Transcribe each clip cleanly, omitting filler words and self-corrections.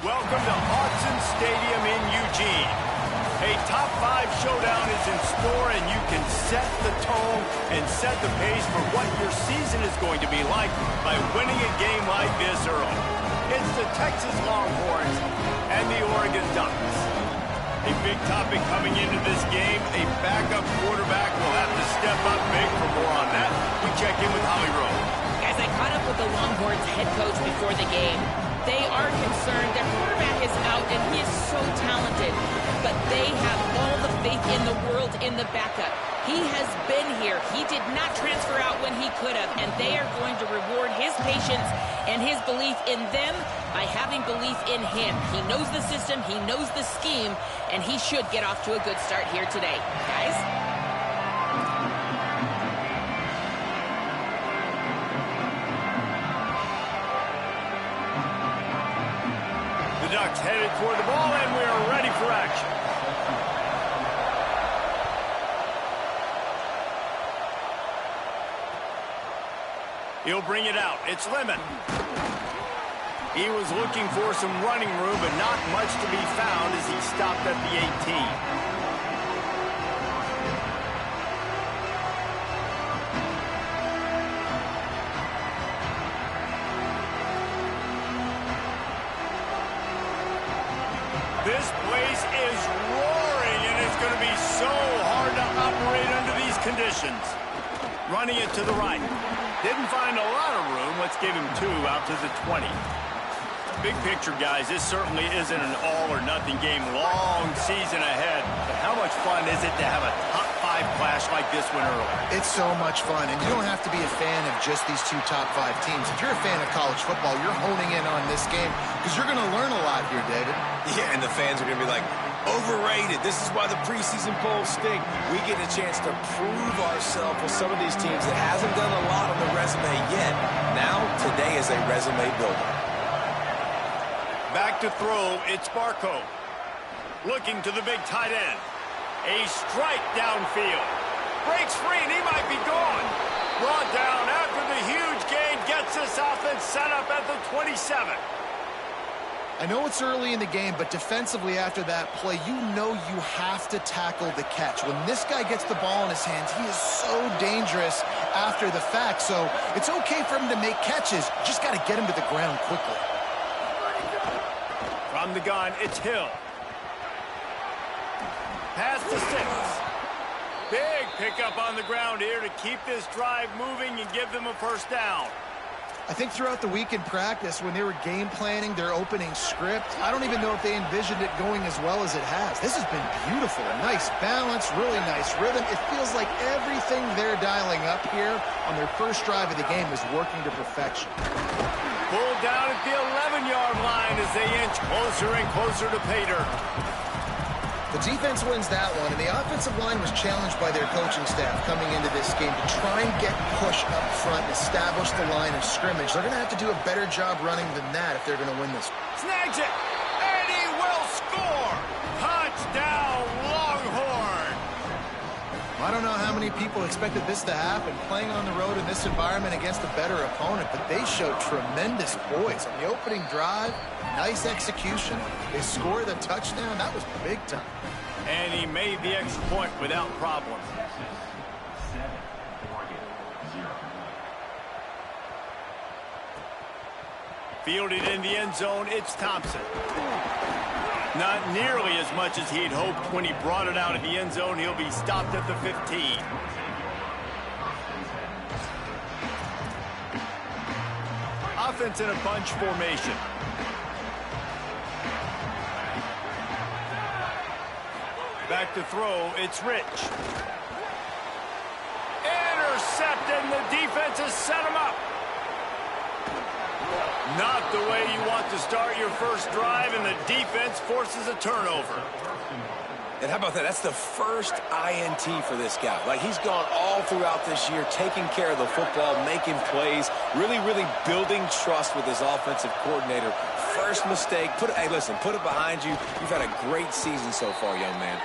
Welcome to Autzen Stadium in Eugene. A top 5 showdown is in store, and you can set the tone and set the pace for what your season is going to be like by winning a game like this early. It's the Texas Longhorns and the Oregon Ducks. A big topic coming into this game, a backup quarterback will have to step up big. For more on that, we check in with Holly Rowe. Guys, I caught up with the Longhorns head coach before the game. They are concerned. Their quarterback is out, and he is so talented. But they have all the faith in the world in the backup. He has been here. He did not transfer out when he could have, and they are going to reward his patience and his belief in them by having belief in him. He knows the system, he knows the scheme, and he should get off to a good start here today. Guys? The Ducks headed toward the ball, and we are ready for action. He'll bring it out. It's Lemon. He was looking for some running room, but not much to be found as he stopped at the 18. This place is roaring, and it's going to be so hard to operate under these conditions. Running it to the right. Didn't find a lot of room. Let's give him 2 out to the 20. Big picture, guys, this certainly isn't an all-or-nothing game. Long season ahead. But how much fun is it to have a top 5 clash like this one early? It's so much fun, and you don't have to be a fan of just these 2 top 5 teams. If you're a fan of college football, you're honing in on this game because you're going to learn a lot here, David. Yeah, and the fans are going to be like, overrated. This is why the preseason polls stink. We get a chance to prove ourselves with some of these teams that hasn't done a lot on the resume yet. Now, today is a resume builder. Back to throw, it's Barco. Looking to the big tight end. A strike downfield. Breaks free, and he might be gone. Brought down after the huge gain. Gets this offense set up at the 27. I know it's early in the game, but defensively after that play, you know you have to tackle the catch. When this guy gets the ball in his hands, he is so dangerous after the fact. So it's okay for him to make catches. Just got to get him to the ground quickly. From the gun, it's Hill. Pass to 6. Big pickup on the ground here to keep this drive moving and give them a first down. I think throughout the week in practice, when they were game planning their opening script, I don't even know if they envisioned it going as well as it has. This has been beautiful. Nice balance, really nice rhythm. It feels like everything they're dialing up here on their first drive of the game is working to perfection. Pulled down at the 11-yard line as they inch closer and closer to pay dirt. The defense wins that one, and the offensive line was challenged by their coaching staff coming into this game to try and get push up front and establish the line of scrimmage. They're going to have to do a better job running than that if they're going to win this. Snags it, and he will score! Touchdown, Longhorn! I don't know how many people expected this to happen, playing on the road in this environment against a better opponent, but they showed tremendous poise. On the opening drive, nice execution. They scored a touchdown. That was big time. And he made the extra point without problem. Fielded in the end zone, it's Thompson. Not nearly as much as he'd hoped when he brought it out of the end zone. He'll be stopped at the 15. Offense in a bunch formation. Back to throw, it's Rich. Intercepted, and the defense has set him up. Not the way you want to start your first drive, and the defense forces a turnover. And how about that? That's the first INT for this guy. Like, he's gone all throughout this year, taking care of the football, making plays, really building trust with his offensive coordinator. First mistake, hey, listen, put it behind you. You've had a great season so far, young man.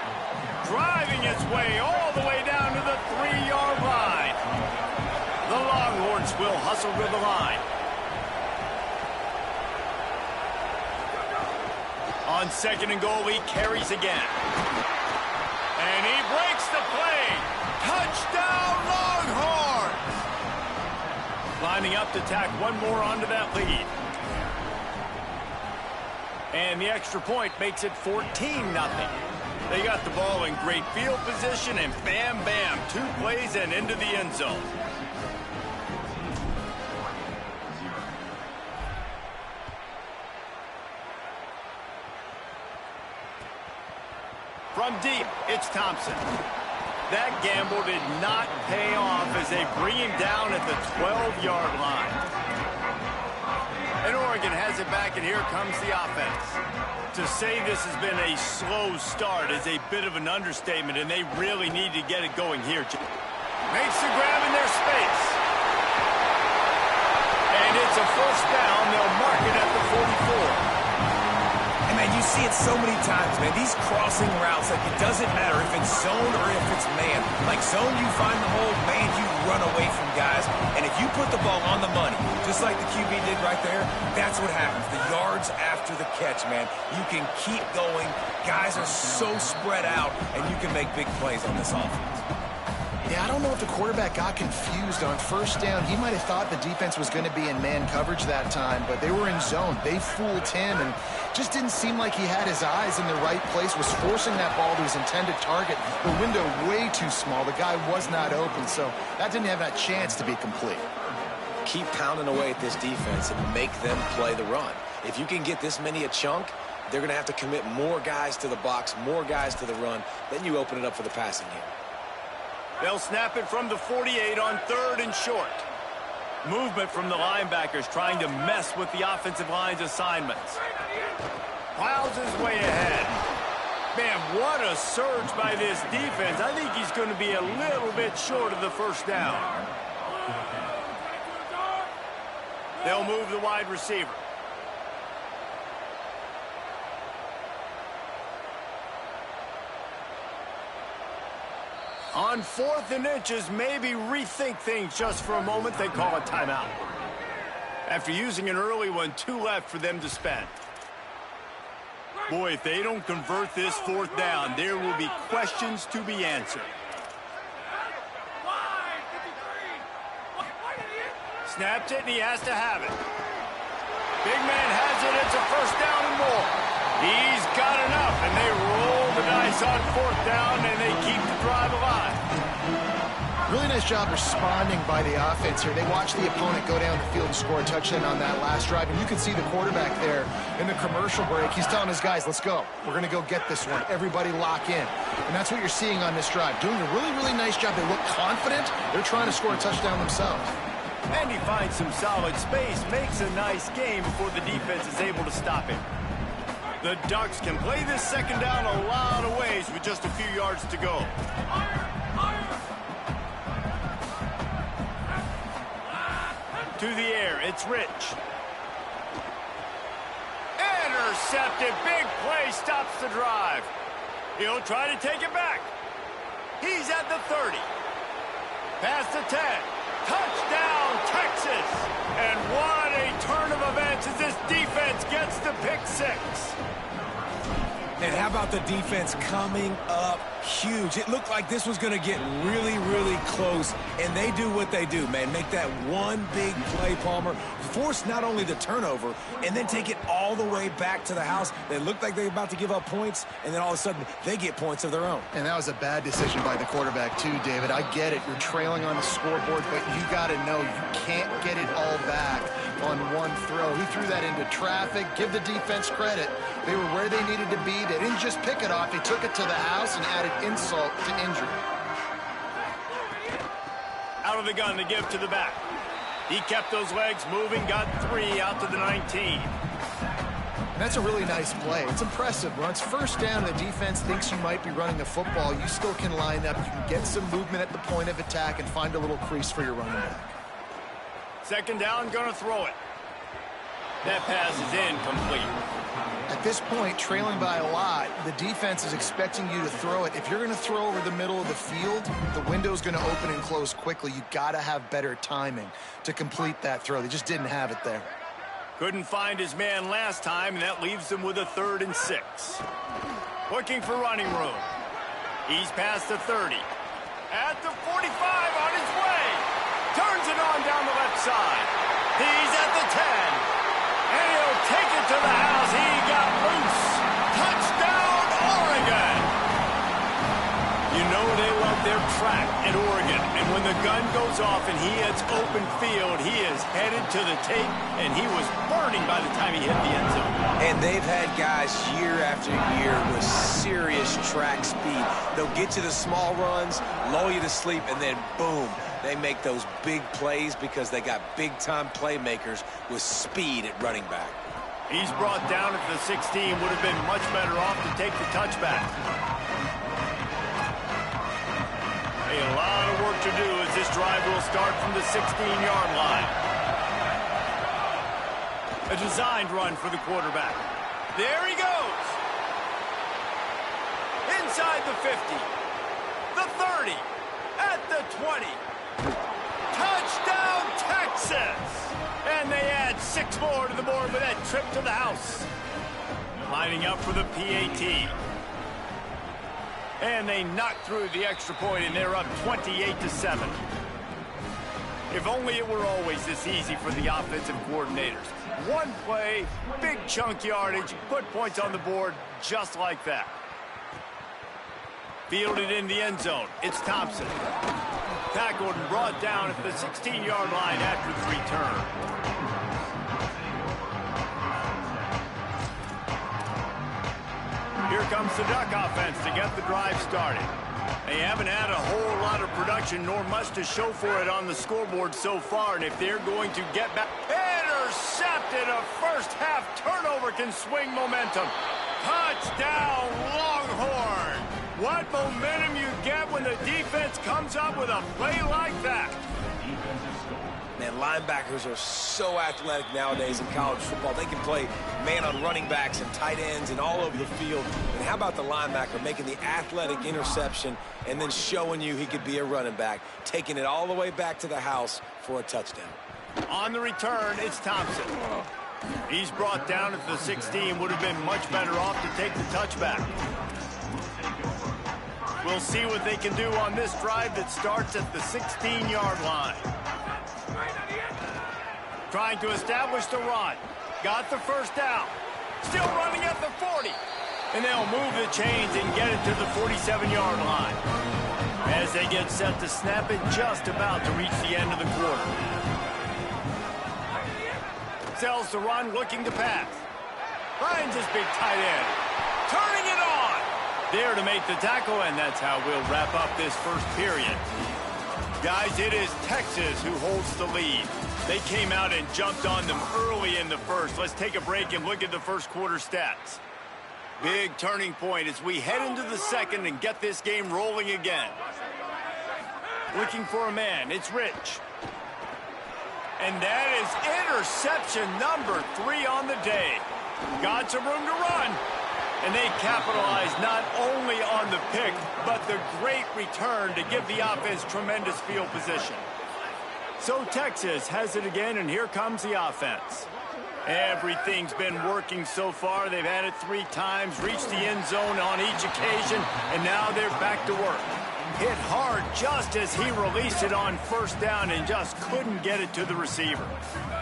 Driving its way all the way down to the 3-yard line. The Longhorns will hustle to the line. On second and goal, he carries again. And he breaks the play. Touchdown, Longhorns! Lining up to tack one more onto that lead. And the extra point makes it 14-0. They got the ball in great field position, and bam, bam, 2 plays and into the end zone. From deep, it's Thompson. That gamble did not pay off as they bring him down at the 12-yard line. And Oregon has it back, and here comes the offense. To say this has been a slow start is a bit of an understatement, and they really need to get it going here. Makes the grab in their space. And it's a first down. They'll mark it at the 44. And, man, you see it so many times, man. These crossing routes, like, it doesn't matter if it's zone or if it's man. Like, zone, you find the hole. Man, you run away from guys. And if you put the ball on the money, just like the QB did right there, that's what happens. The yards after the catch, man. You can keep going. Guys are so spread out, and you can make big plays on this offense. Yeah, I don't know if the quarterback got confused on first down. He might have thought the defense was going to be in man coverage that time, but they were in zone. They fooled him, and just didn't seem like he had his eyes in the right place, was forcing that ball to his intended target. The window way too small. The guy was not open, so that didn't have that chance to be complete. Keep pounding away at this defense and make them play the run. If you can get this many a chunk, they're going to have to commit more guys to the box, more guys to the run. Then you open it up for the passing game. They'll snap it from the 48 on 3rd and short. Movement from the linebackers trying to mess with the offensive line's assignments. Plows his way ahead. Man, what a surge by this defense. I think he's going to be a little bit short of the first down. They'll move the wide receiver. On 4th and inches, maybe rethink things just for a moment. They call a timeout. After using an early one, 2 left for them to spend. Boy, if they don't convert this 4th down, there will be questions to be answered. Snapped it, and he has to have it. Big man has it. It's a first down and more. He's got enough, and they roll the dice on 4th down, and they keep the drive alive. Really nice job responding by the offense here. They watched the opponent go down the field and score a touchdown on that last drive, and you can see the quarterback there in the commercial break. He's telling his guys, let's go. We're going to go get this one. Everybody lock in. And that's what you're seeing on this drive. Doing a really, really nice job. They look confident. They're trying to score a touchdown themselves. And he finds some solid space, makes a nice game before the defense is able to stop him. The Ducks can play this second down a lot of ways with just a few yards to go. To the air, it's Rich. Intercepted, big play, stops the drive. He'll try to take it back. He's at the 30. Past the 10. Touchdown, Texas! And what a turn of events as this defense gets the pick 6. And how about the defense coming up huge? It looked like this was going to get really, really close, and they do what they do, man. Make that one big play, Palmer. Force not only the turnover, and then take it all the way back to the house. They looked like they were about to give up points, and then all of a sudden, they get points of their own. And that was a bad decision by the quarterback, too, David. I get it. You're trailing on the scoreboard, but you got to know you can't get it all back on one throw. He threw that into traffic. Give the defense credit. They were where they needed to be. They didn't just pick it off. They took it to the house and added insult to injury. Out of the gun to give to the back. He kept those legs moving, got 3 out to the 19. And that's a really nice play. It's impressive. When it's first down and the defense thinks you might be running the football, you still can line up. You can get some movement at the point of attack and find a little crease for your running back. Second down, gonna throw it. That pass is incomplete. At this point, trailing by a lot, the defense is expecting you to throw it. If you're going to throw over the middle of the field, the window's going to open and close quickly. You've got to have better timing to complete that throw. They just didn't have it there. Couldn't find his man last time, and that leaves him with a 3rd and 6. Looking for running room. He's past the 30. At the 45 on his way. Turns it on down the left side. He's at the 10. And he'll take it to the house. He got loose. Touchdown, Oregon. You know they love their track at Oregon. And when the gun goes off and he hits open field, he is headed to the tape, and he was burning by the time he hit the end zone. And they've had guys year after year with serious track speed. They'll get you the small runs, lull you to sleep, and then boom, they make those big plays because they got big-time playmakers with speed at running back. He's brought down at the 16. Would have been much better off to take the touchback. A lot of work to do as this drive will start from the 16-yard line. A designed run for the quarterback. There he goes. Inside the 50. The 30. At the 20. Touchdown, Texas! And they add 6 more to the board with that trip to the house. Lining up for the PAT. And they knock through the extra point, and they're up 28-7. If only it were always this easy for the offensive coordinators. One play, big chunk yardage, put points on the board just like that. Fielded in the end zone. It's Thompson. Tackled and brought down at the 16-yard line after the return. Here comes the Duck offense to get the drive started. They haven't had a whole lot of production nor much to show for it on the scoreboard so far, and if they're going to get back... Intercepted! A first-half turnover can swing momentum. Touchdown, Longhorn! What momentum you get when the defense comes up with a play like that. Man, linebackers are so athletic nowadays in college football. They can play man on running backs and tight ends and all over the field. And how about the linebacker making the athletic interception and then showing you he could be a running back, taking it all the way back to the house for a touchdown. On the return, it's Thompson. He's brought down at the 16. Would have been much better off to take the touchback. We'll see what they can do on this drive that starts at the 16-yard line. Trying to establish the run. Got the first down. Still running at the 40. And they'll move the chains and get it to the 47-yard line. As they get set to snap it just about to reach the end of the quarter. Sells the run, looking to pass. Finds his big tight end. Turning it on. There to make the tackle, and that's how we'll wrap up this first period. Guys, it is Texas who holds the lead. They came out and jumped on them early in the first. Let's take a break and look at the first quarter stats. Big turning point as we head into the second and get this game rolling again. Looking for a man, it's Rich. And that is interception number 3 on the day. Got some room to run. And they capitalize not only on the pick, but the great return to give the offense tremendous field position. So Texas has it again, and here comes the offense. Everything's been working so far. They've had it 3 times, reached the end zone on each occasion, and now they're back to work. Hit hard just as he released it on first down and just couldn't get it to the receiver.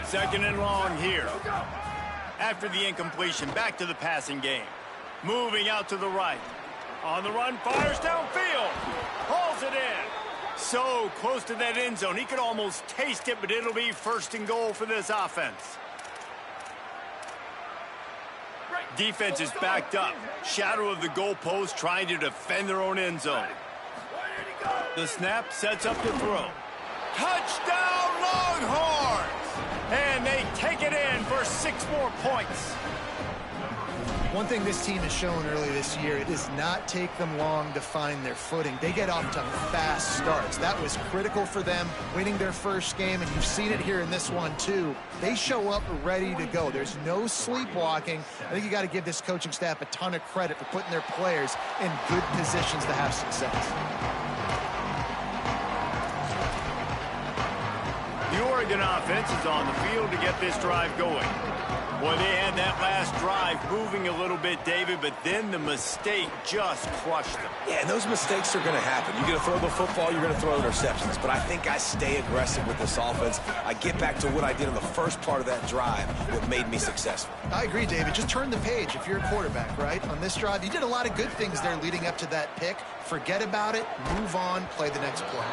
Second and long here. After the incompletion, back to the passing game. Moving out to the right. On the run, fires downfield. Hauls it in. So close to that end zone. He could almost taste it, but it'll be first and goal for this offense. Defense is backed up. Shadow of the goalpost trying to defend their own end zone. The snap sets up the throw. Touchdown, Longhorns! And they take it in for 6 more points. One thing this team has shown early this year, it does not take them long to find their footing. They get off to fast starts. That was critical for them, winning their first game, and you've seen it here in this one too. They show up ready to go. There's no sleepwalking. I think you got to give this coaching staff a ton of credit for putting their players in good positions to have success. Your Oregon offense is on the field to get this drive going. Boy, they had that last drive moving a little bit, David, but then the mistake just crushed them. Yeah, and those mistakes are going to happen. You're going to throw the football, you're going to throw interceptions. But I think I stay aggressive with this offense. I get back to what I did in the first part of that drive, what made me successful. I agree, David. Just turn the page if you're a quarterback, right? On this drive, you did a lot of good things there leading up to that pick. Forget about it, move on, play the next play.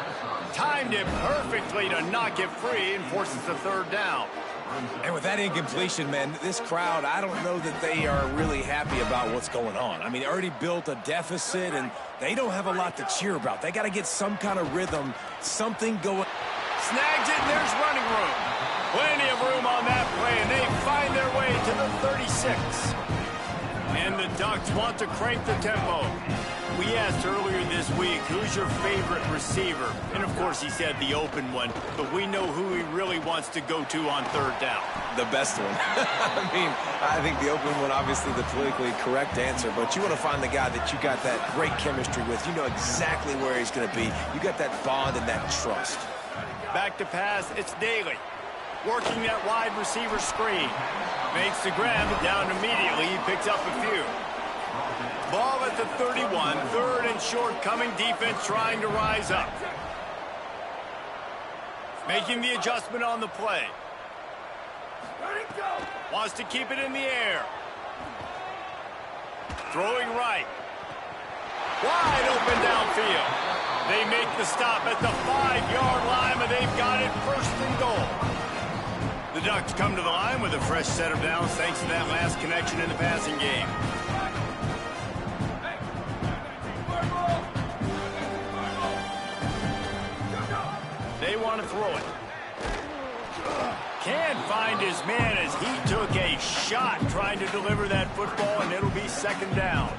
Timed it perfectly to knock it free and forces the third down. And with that incompletion, man, this crowd, I don't know that they are really happy about what's going on. I mean, they already built a deficit, and they don't have a lot to cheer about. They got to get some kind of rhythm, something going. Snags it, and there's running room. Plenty of room on that play, and they find their way to the 36. And the Ducks want to crank the tempo. We asked earlier this week, who's your favorite receiver? And, of course, he said the open one, but we know who he really wants to go to on third down. The best one. I mean, I think the open one, obviously the politically correct answer, but you want to find the guy that you got that great chemistry with. You know exactly where he's going to be. You got that bond and that trust. Back to pass, it's Daly. Working that wide receiver screen. Makes the grab, down immediately. He picks up a few. Ball at the 31, third and short, coming defense trying to rise up. Making the adjustment on the play. Wants to keep it in the air. Throwing right. Wide open downfield. They make the stop at the 5-yard line, but they've got it first and goal. The Ducks come to the line with a fresh set of downs thanks to that last connection in the passing game. They want to throw it. Can't find his man as he took a shot trying to deliver that football, and it'll be second down.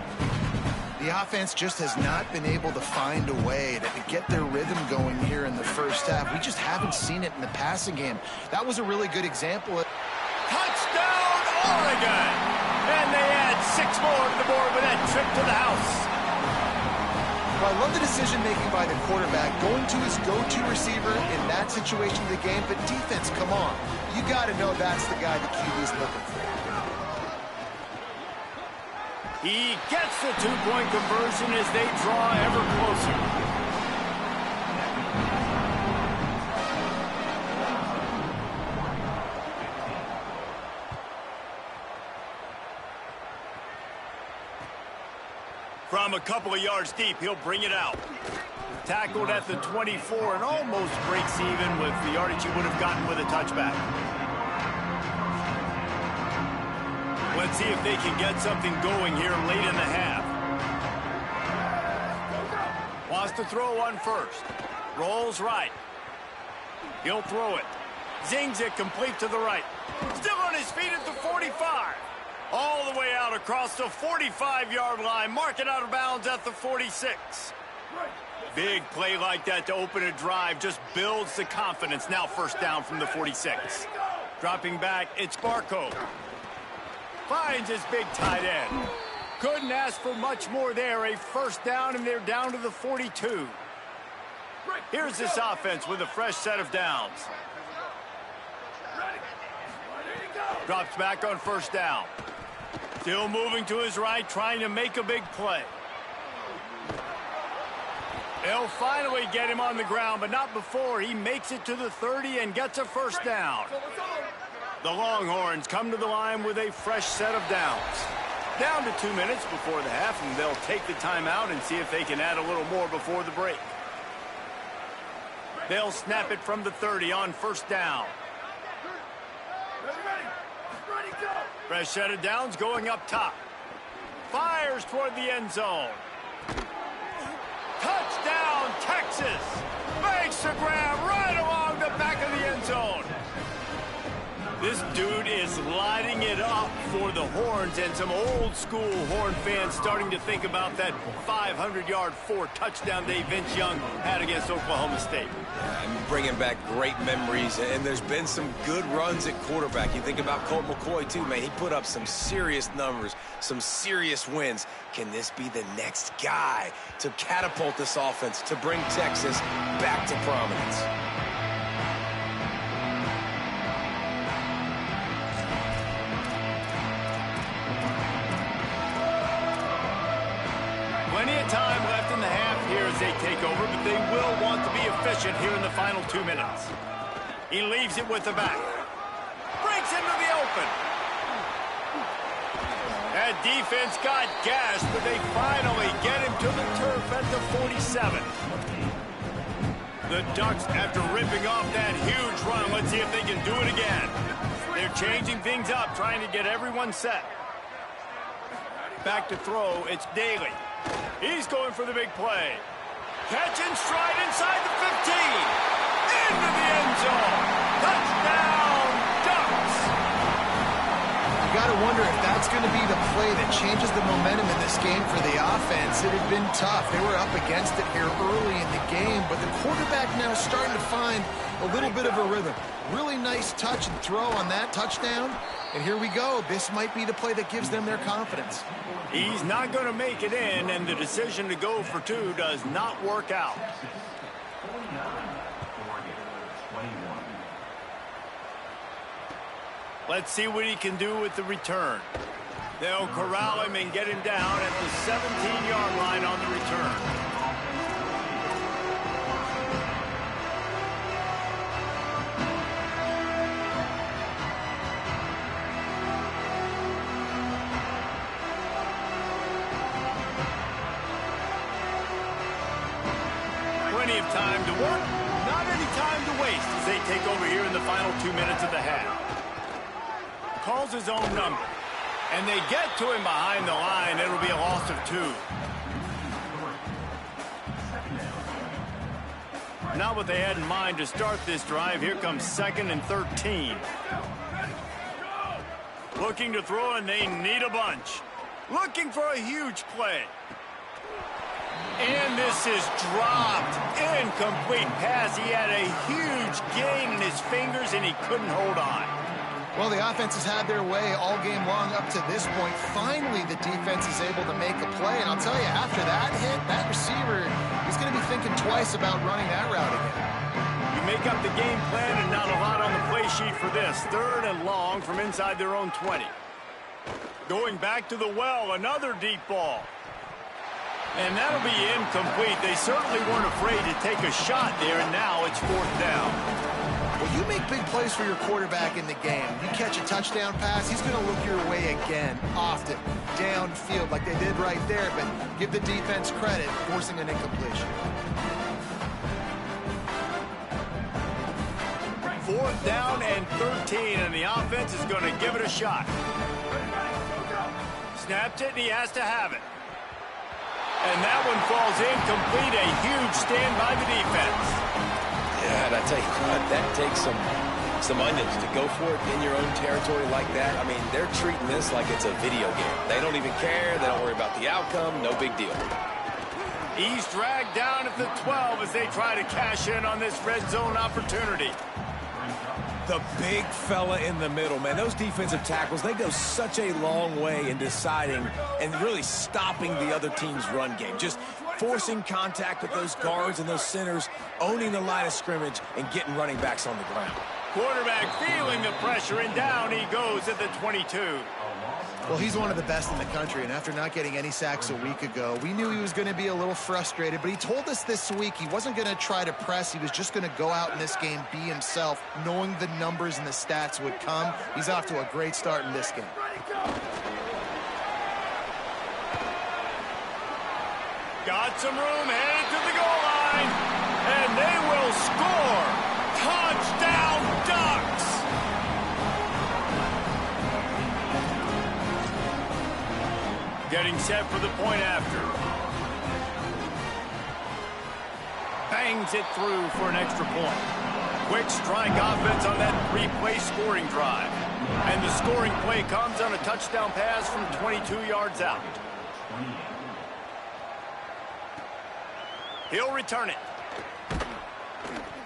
The offense just has not been able to find a way to get their rhythm going here in the first half. We just haven't seen it in the passing game. That was a really good example. Touchdown, Oregon! And they add 6 more to the board with that trip to the house. Well, I love the decision-making by the quarterback, going to his go-to receiver in that situation of the game. But defense, come on. You got to know that's the guy the QB's looking for. He gets the 2-point conversion as they draw ever closer. From a couple of yards deep, he'll bring it out. Tackled at the 24 and almost breaks even with the yardage he would have gotten with a touchback. Let's see if they can get something going here late in the half. Wants to throw one first. Rolls right. He'll throw it. Zings it complete to the right. Still on his feet at the 45. All the way out across the 45-yard line. Mark it out of bounds at the 46. Big play like that to open a drive just builds the confidence. Now first down from the 46. Dropping back, it's Barco. Finds his big tight end. Couldn't ask for much more there. A first down, and they're down to the 42. Here's this offense with a fresh set of downs. Drops back on first down. Still moving to his right, trying to make a big play. They'll finally get him on the ground, but not before he makes it to the 30 and gets a first down. The Longhorns come to the line with a fresh set of downs. Down to 2 minutes before the half, and they'll take the timeout and see if they can add a little more before the break. They'll snap it from the 30 on first down. Fresh set of downs going up top. Fires toward the end zone. Touchdown, Texas! Makes the grab right along the back of the end zone. This dude is lighting it up for the Horns, and some old-school Horn fans starting to think about that 500-yard 4-touchdown day Vince Young had against Oklahoma State. And bringing back great memories, and there's been some good runs at quarterback. You think about Colt McCoy, too, man. He put up some serious numbers, some serious wins. Can this be the next guy to catapult this offense, to bring Texas back to prominence? Plenty of time left in the half here as they take over, but they will want to be efficient here in the final 2 minutes. He leaves it with the back. Breaks into the open. That defense got gashed, but they finally get him to the turf at the 47. The Ducks, after ripping off that huge run, let's see if they can do it again. They're changing things up, trying to get everyone set. Back to throw, it's Daly. He's going for the big play. Catch and stride inside the 15. Into the end zone. Touchdown, Ducks. You got to wonder if that's going to be the play that changes the momentum in this game for the offense. It had been tough. They were up against it here early in the game, but the quarterback now is starting to find a little bit of a rhythm. Really nice touch and throw on that touchdown. And here we go. This might be the play that gives them their confidence. He's not going to make it in, and the decision to go for two does not work out. Let's see what he can do with the return. They'll corral him and get him down at the 17-yard line on the return. Plenty of time to work, not any time to waste as they take over here in the final 2 minutes of the half. Calls his own number, and they get to him behind the line. It'll be a loss of 2. Not what they had in mind to start this drive. Here comes 2nd and 13. Looking to throw, and they need a bunch. Looking for a huge play. And this is dropped. Incomplete pass. He had a huge gain in his fingers, and he couldn't hold on. Well, the offense has had their way all game long up to this point. Finally, the defense is able to make a play. And I'll tell you, after that hit, that receiver is going to be thinking twice about running that route again. You make up the game plan and not a lot on the play sheet for this. 3rd and long from inside their own 20. Going back to the well, another deep ball. And that'll be incomplete. They certainly weren't afraid to take a shot there, and now it's 4th down. Well, you make big plays for your quarterback in the game. You catch a touchdown pass, he's going to look your way again, often, downfield like they did right there, but give the defense credit, forcing an incompletion. 4th down and 13, and the offense is going to give it a shot. Snapped it, and he has to have it. And that one falls incomplete. A huge stand by the defense. Yeah, and I tell you what, that takes some onions to go for it in your own territory like that. I mean, they're treating this like it's a video game. They don't even care. They don't worry about the outcome. No big deal. He's dragged down at the 12 as they try to cash in on this red zone opportunity. The big fella in the middle, man. Those defensive tackles, they go such a long way in deciding and really stopping the other team's run game. Just forcing contact with those guards and those centers, owning the line of scrimmage, and getting running backs on the ground. Quarterback feeling the pressure, and down he goes at the 22. Well, he's one of the best in the country, and after not getting any sacks a week ago, we knew he was going to be a little frustrated, but he told us this week he wasn't going to try to press. He was just going to go out in this game, be himself, knowing the numbers and the stats would come. He's off to a great start in this game. Got some room, headed to the goal line, and they will score. Touchdown, Ducks! Getting set for the point after. Bangs it through for an extra point. Quick strike offense on that 3-play scoring drive. And the scoring play comes on a touchdown pass from 22 yards out. He'll return it.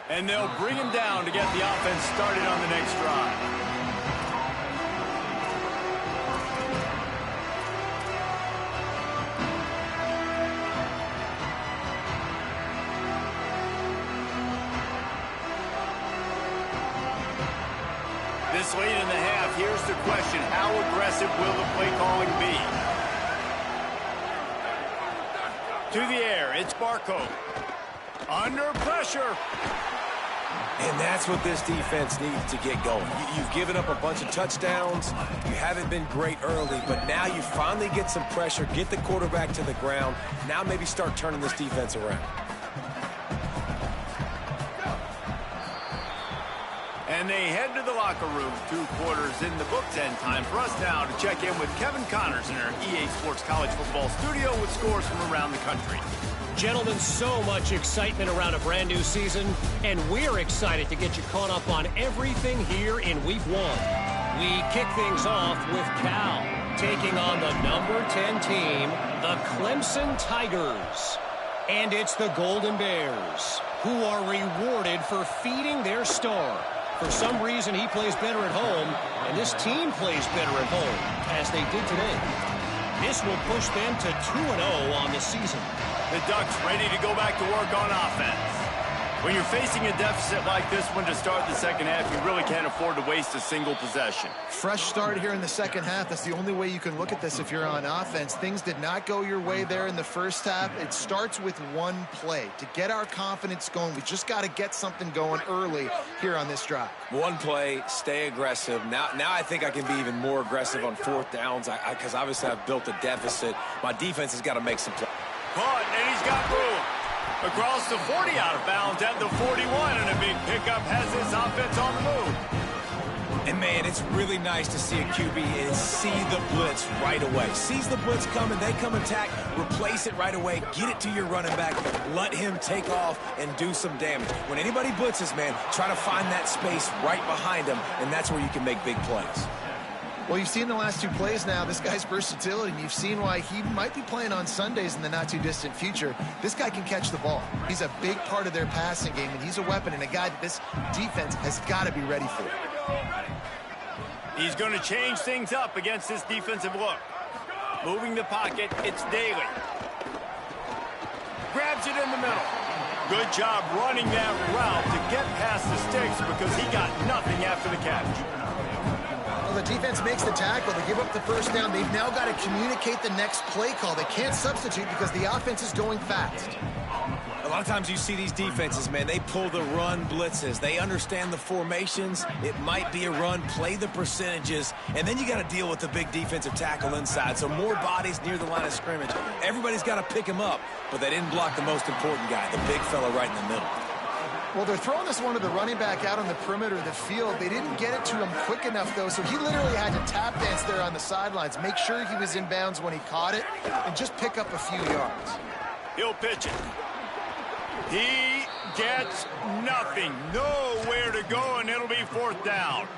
And they'll bring him down to get the offense started on the next drive. This late in the half, here's the question. How aggressive will the play calling be? To the air, it's Barco. Under pressure. And that's what this defense needs to get going. You've given up a bunch of touchdowns. You haven't been great early, but now you finally get some pressure, get the quarterback to the ground. Now maybe start turning this defense around. And they head to the locker room. 2 quarters in the books, and time for us now to check in with Kevin Connors in our EA Sports College Football studio with scores from around the country. Gentlemen, so much excitement around a brand new season, and we're excited to get you caught up on everything here in Week 1. We kick things off with Cal, taking on the number 10 team, the Clemson Tigers. And it's the Golden Bears, who are rewarded for feeding their star. For some reason, he plays better at home, and this team plays better at home, as they did today. This will push them to 2-0 on the season. The Ducks ready to go back to work on offense. When you're facing a deficit like this one to start the second half, you really can't afford to waste a single possession. Fresh start here in the second half. That's the only way you can look at this if you're on offense. Things did not go your way there in the first half. It starts with one play. To get our confidence going, we just got to get something going early here on this drive. One play, stay aggressive. Now I think I can be even more aggressive on 4th downs because obviously I've built a deficit. My defense has got to make some plays. Caught, and he's got room. Across the 40, out of bounds at the 41, and a big pickup has his offense on the move. And, man, it's really nice to see a QB and see the blitz right away. Sees the blitz coming, they come attack, replace it right away, get it to your running back, let him take off and do some damage. When anybody blitzes, man, try to find that space right behind him, and that's where you can make big plays. Well, you've seen the last 2 plays now, this guy's versatility, and you've seen why he might be playing on Sundays in the not-too-distant future. This guy can catch the ball. He's a big part of their passing game, and he's a weapon and a guy that this defense has got to be ready for. He's going to change things up against this defensive look. Moving the pocket, it's Daly. Grabs it in the middle. Good job running that route to get past the sticks because he got nothing after the catch. Well, the defense makes the tackle. They give up the first down. They've now got to communicate the next play call. They can't substitute because the offense is going fast. A lot of times you see these defenses, man, they pull the run blitzes. They understand the formations. It might be a run, play the percentages, and then you got to deal with the big defensive tackle inside. So more bodies near the line of scrimmage. Everybody's got to pick him up, but they didn't block the most important guy, the big fella right in the middle. Well, they're throwing this one to the running back out on the perimeter of the field. They didn't get it to him quick enough, though, so he literally had to tap dance there on the sidelines, make sure he was in bounds when he caught it, and just pick up a few yards. He'll pitch it. He gets nothing. Nowhere to go, and it'll be 4th down.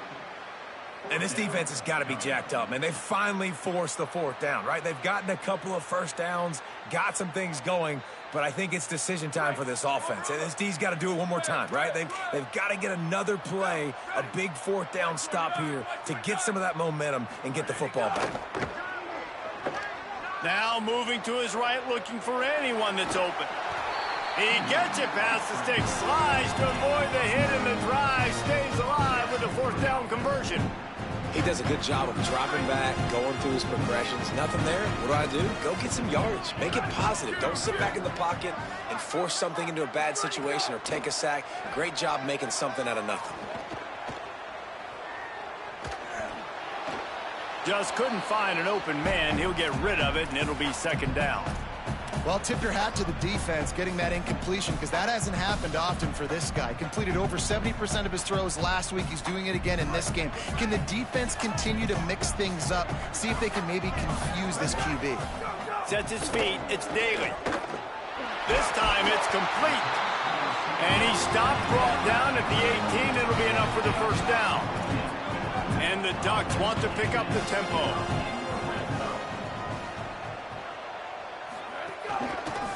And this defense has got to be jacked up, man. They finally forced the 4th down, right? They've gotten a couple of first downs, got some things going, but I think it's decision time for this offense. And this D's got to do it one more time, right? They've got to get another play, a big 4th down stop here to get some of that momentum and get the football back. Now moving to his right, looking for anyone that's open. He gets it past the stick, slides to avoid the hit, and the drive stays alive with a 4th down conversion. He does a good job of dropping back, going through his progressions. Nothing there. What do? Go get some yards. Make it positive. Don't sit back in the pocket and force something into a bad situation or take a sack. Great job making something out of nothing. Just couldn't find an open man. He'll get rid of it, and it'll be 2nd down. Well, tip your hat to the defense getting that incompletion because that hasn't happened often for this guy. Completed over 70% of his throws last week. He's doing it again in this game. Can the defense continue to mix things up? See if they can maybe confuse this QB. Sets his feet. It's Daly. This time it's complete. And he stopped, brought down at the 18. It'll be enough for the 1st down. And the Ducks want to pick up the tempo.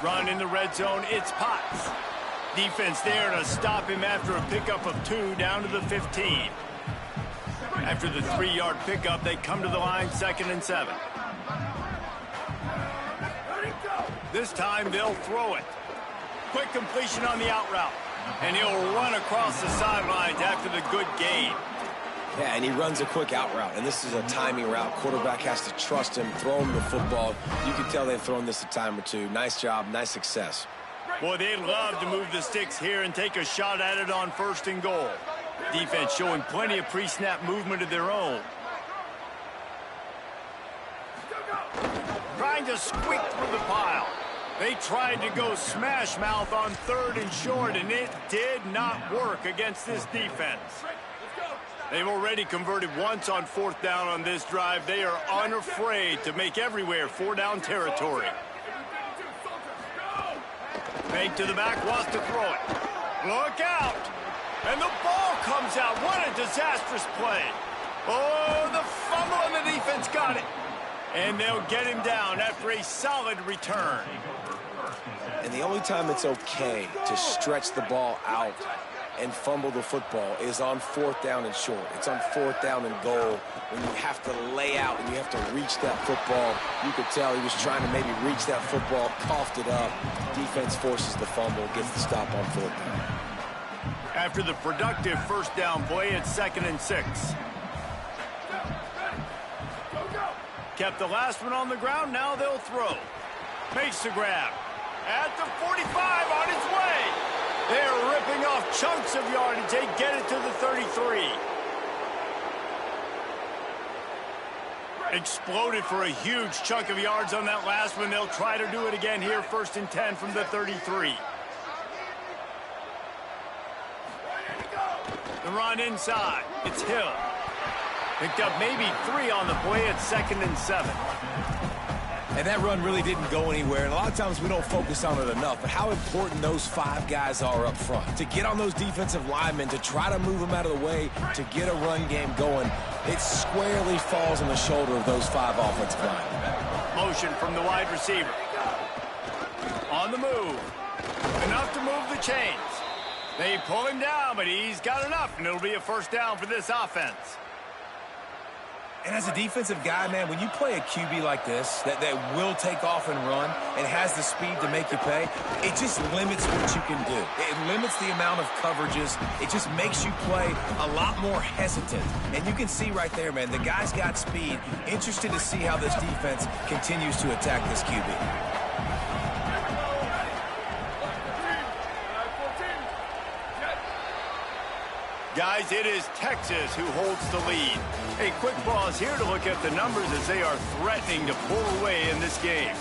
Run in the red zone, it's Potts. Defense there to stop him after a pickup of 2 down to the 15. After the 3-yard pickup, they come to the line 2nd and 7. This time they'll throw it. Quick completion on the out route. And he'll run across the sidelines after the good gain. Yeah, and he runs a quick out route, and this is a timing route. Quarterback has to trust him, throw him the football. You can tell they've thrown this a time or two. Nice job, nice success. Boy, they love to move the sticks here and take a shot at it on 1st and goal. Defense showing plenty of pre-snap movement of their own. Trying to squeak through the pile. They tried to go smash mouth on 3rd and short, and it did not work against this defense. They've already converted once on 4th down on this drive. They are unafraid to make everywhere 4-down territory. Fake to the back, wants to throw it. Look out! And the ball comes out. What a disastrous play. Oh, the fumble, and the defense got it. And they'll get him down after a solid return. And the only time it's okay to stretch the ball out and fumble the football is on 4th down and short. It's on 4th down and goal when you have to lay out and you have to reach that football. You could tell he was trying to maybe reach that football, coughed it up. Defense forces the fumble, gets the stop on 4th down. After the productive 1st down play, it's 2nd and 6. Kept the last one on the ground, now they'll throw. Makes the grab. At the 45, on its way. They're ripping off chunks of yardage. They get it to the 33. Exploded for a huge chunk of yards on that last one. They'll try to do it again here, 1st and 10 from the 33. The run inside. It's Hill. Picked up maybe 3 on the play at 2nd and 7. And that run really didn't go anywhere. And a lot of times we don't focus on it enough. But how important those 5 guys are up front. To get on those defensive linemen, to try to move them out of the way, to get a run game going, it squarely falls on the shoulder of those 5 offensive linemen. Motion from the wide receiver. On the move. Enough to move the chains. They pull him down, but he's got enough, and it'll be a 1st down for this offense. And as a defensive guy, man, when you play a QB like this that will take off and run and has the speed to make you pay, it just limits what you can do. It limits the amount of coverages. It just makes you play a lot more hesitant. And you can see right there, man, the guy's got speed. Interested to see how this defense continues to attack this QB. Guys, it is Texas who holds the lead. A quick pause here to look at the numbers as they are threatening to pull away in this game.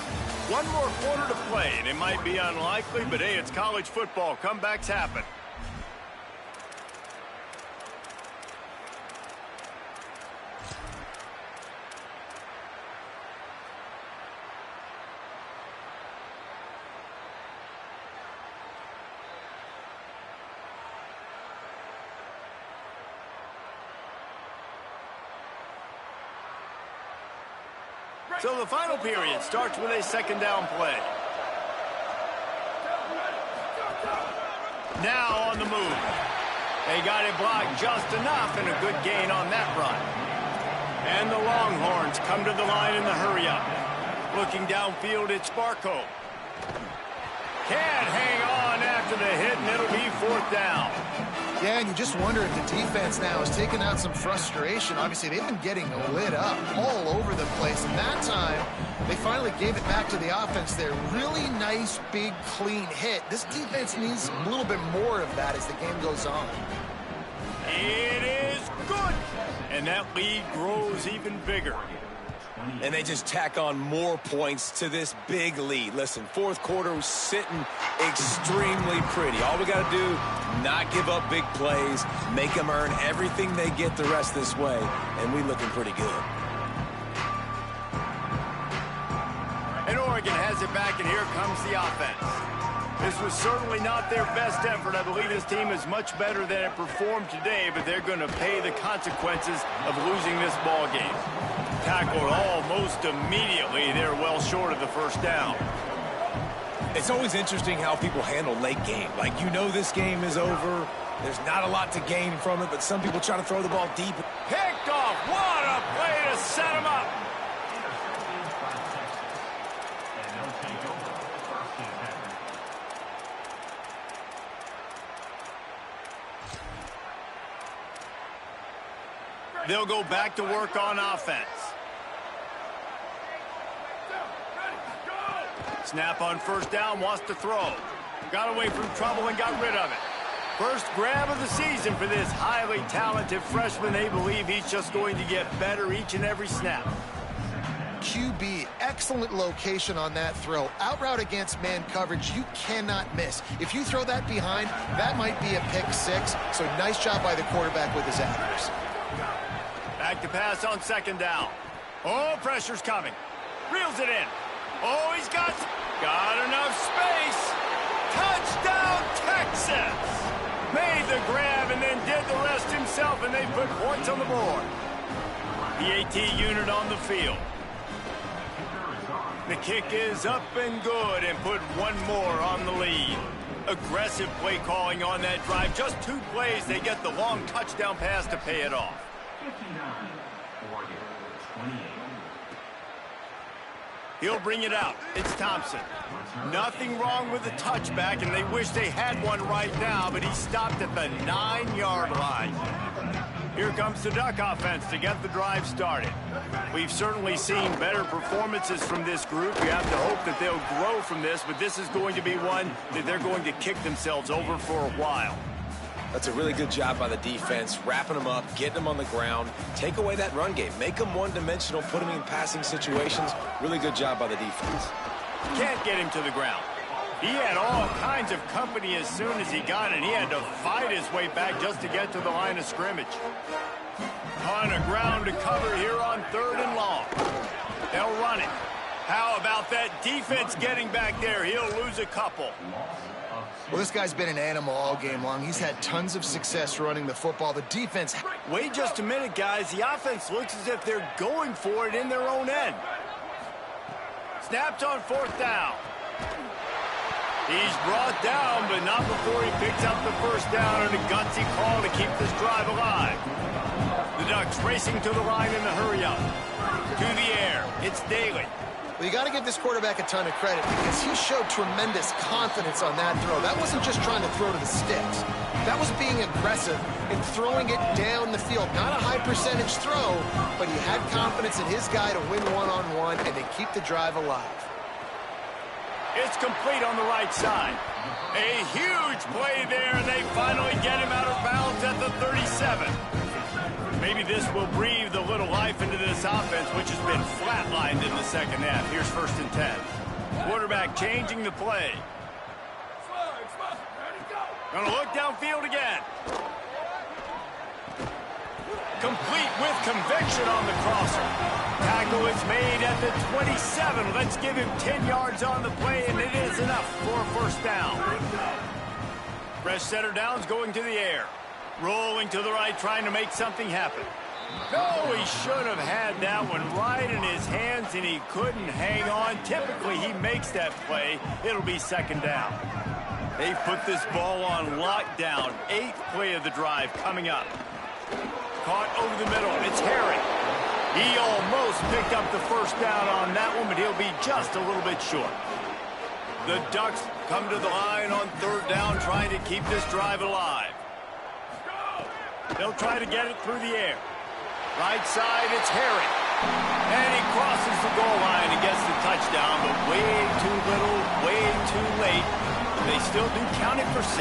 One more quarter to play, and it might be unlikely, but hey, it's college football. Comebacks happen. So the final period starts with a 2nd down play. Now on the move. They got it blocked just enough and a good gain on that run. And the Longhorns come to the line in the hurry-up. Looking downfield, it's Barco. Can't hang on after the hit, and it'll be 4th down. Yeah, and you just wonder if the defense now is taking out some frustration. Obviously, they've been getting lit up all over the place. And that time, they finally gave it back to the offense there. Really nice, big, clean hit. This defense needs a little bit more of that as the game goes on. It is good. And that lead grows even bigger. And they just tack on more points to this big lead. Listen, 4th quarter was sitting extremely pretty. All we got to do, not give up big plays, make them earn everything they get the rest this way, and we looking pretty good. And Oregon has it back, and here comes the offense. This was certainly not their best effort. I believe this team is much better than it performed today, but they're going to pay the consequences of losing this ball game. Tackled almost immediately. They're well short of the 1st down. It's always interesting how people handle late game. Like, you know this game is over. There's not a lot to gain from it, but some people try to throw the ball deep. Picked off. What a play to set him up. They'll go back to work on offense. Snap on first down, wants to throw. Got away from trouble and got rid of it. First grab of the season for this highly talented freshman. They believe he's just going to get better each and every snap. QB, excellent location on that throw. Out route against man coverage, you cannot miss. If you throw that behind, that might be a pick six. So nice job by the quarterback with his accuracy. Back to pass on second down. Oh, pressure's coming. Reels it in. Oh, he's got enough space. Touchdown, Texas! Made the grab and then did the rest himself, and they put points on the board. The AT unit on the field. The kick is up and good, and put one more on the lead. Aggressive play calling on that drive. Just 2 plays, they get the long touchdown pass to pay it off. He'll bring it out. It's Thompson. Nothing wrong with the touchback, and they wish they had one right now, but he stopped at the 9-yard line. Here comes the Duck offense to get the drive started. We've certainly seen better performances from this group. You have to hope that they'll grow from this, but this is going to be one that they're going to kick themselves over for a while. That's a really good job by the defense, wrapping them up, getting them on the ground, take away that run game, make them one-dimensional, put them in passing situations. Really good job by the defense. Can't get him to the ground. He had all kinds of company as soon as he got it. He had to fight his way back just to get to the line of scrimmage. On the ground to cover here on 3rd and long. They'll run it. How about that defense getting back there? He'll lose a couple. Well, this guy's been an animal all game long. He's had tons of success running the football. The defense... Wait just a minute, guys. The offense looks as if they're going for it in their own end. Snaps on 4th down. He's brought down, but not before he picks up the first down and a gutsy call to keep this drive alive. The Ducks racing to the line in the hurry-up. To the air. It's Daly. Well, you got to give this quarterback a ton of credit because he showed tremendous confidence on that throw. That wasn't just trying to throw to the sticks. That was being aggressive and throwing it down the field. Not a high-percentage throw, but he had confidence in his guy to win one-on-one and to keep the drive alive. It's complete on the right side. A huge play there, and they finally get him out of bounds at the 37. Maybe this will breathe a little life into this offense, which has been flatlined in the second half. Here's 1st and 10. Quarterback changing the play. Gonna look downfield again. Complete with conviction on the crosser. Tackle is made at the 27. Let's give him 10 yards on the play, and it is enough for a first down. Fresh center downs going to the air. Rolling to the right, trying to make something happen. No, he should have had that one right in his hands, and he couldn't hang on. Typically, he makes that play. It'll be 2nd down. They've put this ball on lockdown. 8th play of the drive coming up. Caught over the middle. It's Harry. He almost picked up the first down on that one, but he'll be just a little bit short. The Ducks come to the line on 3rd down, trying to keep this drive alive. They'll try to get it through the air. Right side, it's Harry. And he crosses the goal line and gets the touchdown, but way too little, way too late. They still do count it for 6.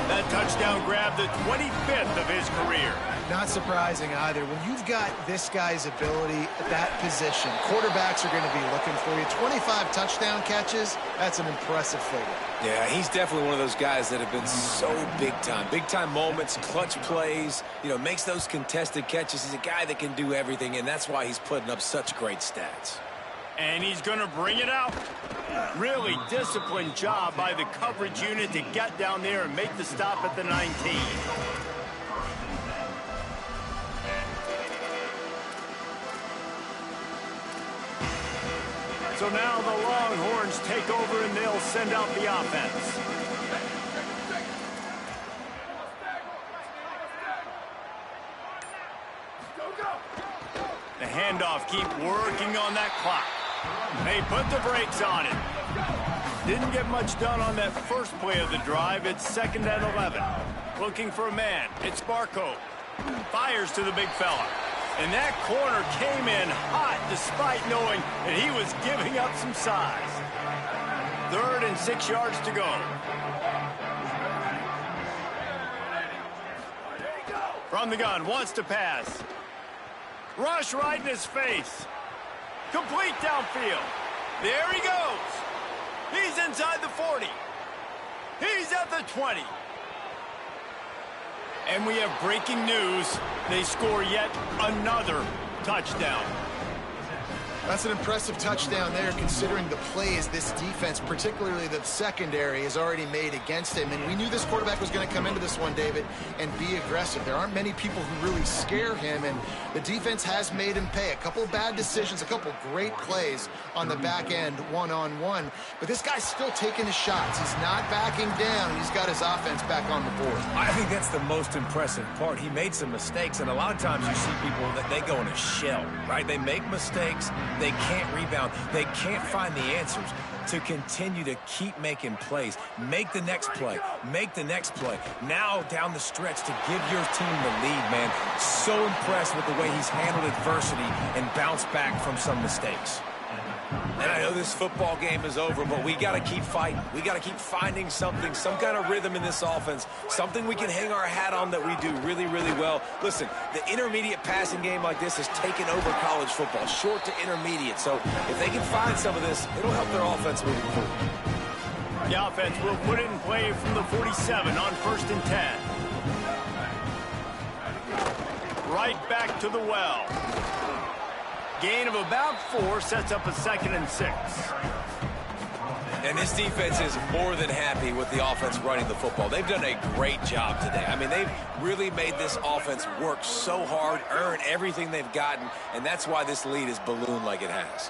That touchdown grabbed the 25th of his career. Not surprising either. When you've got this guy's ability at that position, quarterbacks are going to be looking for you. 25 touchdown catches, that's an impressive figure. Yeah, he's definitely one of those guys that have been so big time. Big time moments, clutch plays, makes those contested catches. He's a guy that can do everything, and that's why he's putting up such great stats. And he's going to bring it out. Really disciplined job by the coverage unit to get down there and make the stop at the 19. So now the Longhorns take over and they'll send out the offense. The handoff, keep working on that clock. They put the brakes on it. Didn't get much done on that 1st play of the drive. It's 2nd and 11. Looking for a man. It's Barco. They Fires to the big fella. And that corner came in hot despite knowing that he was giving up some size. 3rd and 6 yards to go. From the gun, wants to pass. Rush right in his face. Complete downfield. There he goes. He's inside the 40. He's at the 20. And we have breaking news. They score yet another touchdown. That's an impressive touchdown there, considering the plays this defense, particularly the secondary, has already made against him. And we knew this quarterback was going to come into this one, David, and be aggressive. There aren't many people who really scare him, and the defense has made him pay. A couple of bad decisions, a couple of great plays on the back end, one-on-one. But this guy's still taking his shots. He's not backing down. He's got his offense back on the board. I think that's the most impressive part. He made some mistakes, and a lot of times you see people that they go in a shell, right? They make mistakes. They can't rebound. They can't find the answers to continue to keep making plays. Make the next play. Make the next play. Now down the stretch to give your team the lead, man. So impressed with the way he's handled adversity and bounced back from some mistakes. And I know this football game is over, but we got to keep fighting. We got to keep finding something, some kind of rhythm in this offense, something we can hang our hat on that we do really, really well. Listen, the intermediate passing game like this has taken over college football, short to intermediate. So if they can find some of this, it'll help their offense moving forward. The offense will put it in play from the 47 on 1st and 10. Right back to the well. Gain of about 4 sets up a 2nd and 6. And this defense is more than happy with the offense running the football. They've done a great job today. I mean, they've really made this offense work so hard, earn everything they've gotten, and that's why this lead is ballooned like it has.